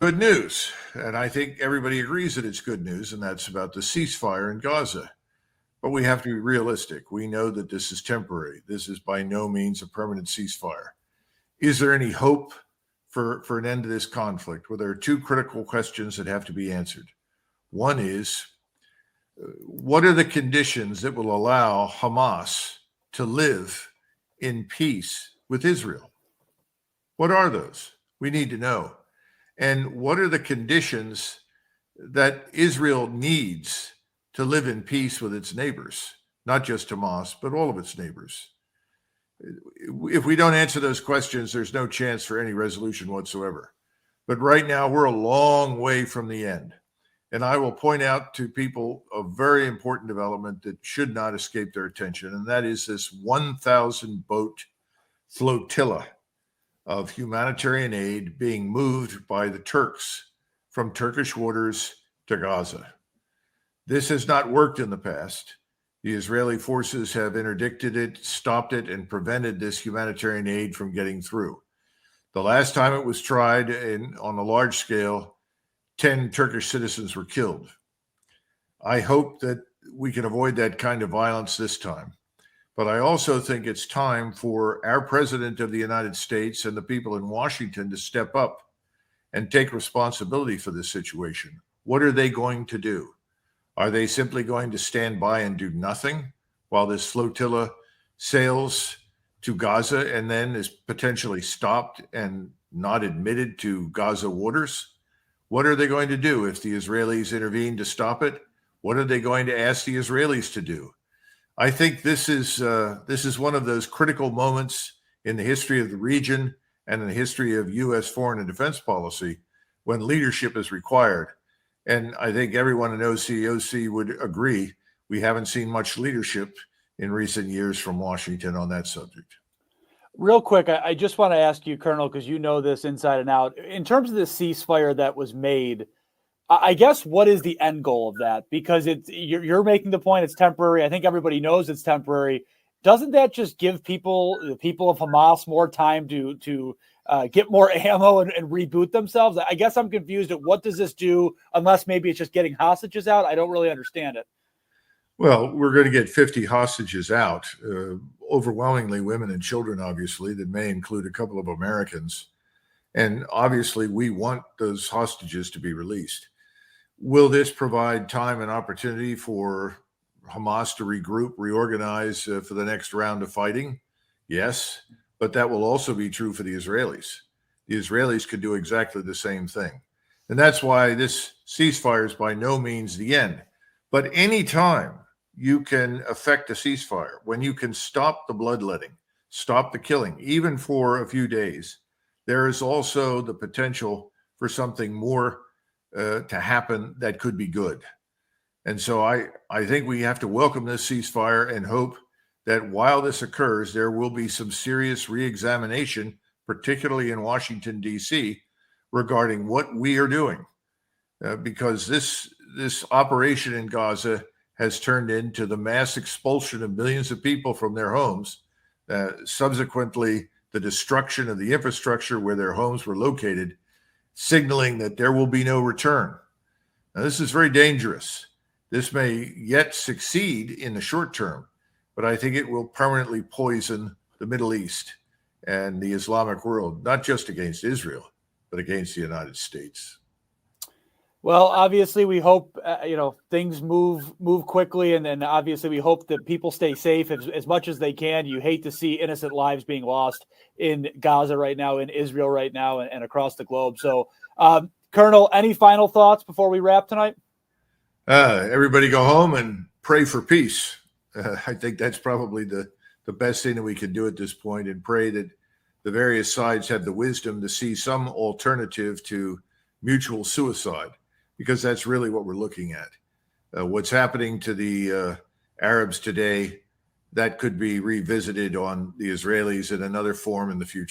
Good news. And I think everybody agrees that it's good news, and that's about the ceasefire in Gaza. But we have to be realistic. We know that this is temporary. This is by no means a permanent ceasefire. Is there any hope for an end to this conflict? Well, there are two critical questions that have to be answered. One is, what are the conditions that will allow Hamas to live in peace with Israel? What are those? We need to know. And what are the conditions that Israel needs to live in peace with its neighbors, not just Hamas, but all of its neighbors? If we don't answer those questions, there's no chance for any resolution whatsoever. But right now, we're a long way from the end. And I will point out to people a very important development that should not escape their attention, and that is this 1,000 boat flotilla of humanitarian aid being moved by the Turks from Turkish waters to Gaza. This has not worked in the past. The Israeli forces have interdicted it, stopped it, and prevented this humanitarian aid from getting through. The last time it was tried on a large scale, 10 Turkish citizens were killed. I hope that we can avoid that kind of violence this time. But I also think it's time for our president of the United States and the people in Washington to step up and take responsibility for this situation. What are they going to do? Are they simply going to stand by and do nothing while this flotilla sails to Gaza and then is potentially stopped and not admitted to Gaza waters? What are they going to do if the Israelis intervene to stop it? What are they going to ask the Israelis to do? I think this is one of those critical moments in the history of the region and in the history of U.S. foreign and defense policy when leadership is required. And I think everyone in OCOC would agree we haven't seen much leadership in recent years from Washington on that subject. Real quick, I just want to ask you, Colonel, because you know this inside and out. In terms of the ceasefire that was made, I guess what is the end goal of that? Because you're making the point it's temporary. I think everybody knows it's temporary. Doesn't that just give the people of Hamas more time to get more ammo and reboot themselves? I guess I'm confused at what does this do, unless maybe it's just getting hostages out. I don't really understand it. Well, we're going to get 50 hostages out, overwhelmingly women and children, obviously, that may include a couple of Americans. And obviously, we want those hostages to be released. Will this provide time and opportunity for Hamas to regroup, reorganize for the next round of fighting? Yes, but that will also be true for the Israelis. The Israelis could do exactly the same thing. And that's why this ceasefire is by no means the end. But any time you can effect a ceasefire, when you can stop the bloodletting, stop the killing, even for a few days, there is also the potential for something more to happen that could be good. And so I think we have to welcome this ceasefire and hope that while this occurs, there will be some serious reexamination, particularly in Washington, D.C., regarding what we are doing. Because this operation in Gaza has turned into the mass expulsion of millions of people from their homes, subsequently the destruction of the infrastructure where their homes were located, signaling that there will be no return. Now, this is very dangerous. This may yet succeed in the short term, but I think it will permanently poison the Middle East and the Islamic world, not just against Israel, but against the United States. Well, obviously, we hope things move quickly, and then obviously we hope that people stay safe as much as they can. You hate to see innocent lives being lost in Gaza right now, in Israel right now, and across the globe. So, Colonel, any final thoughts before we wrap tonight? Everybody go home and pray for peace. I think that's probably the best thing that we can do at this point, and pray that the various sides have the wisdom to see some alternative to mutual suicide, because that's really what we're looking at. What's happening to the Arabs today, that could be revisited on the Israelis in another form in the future.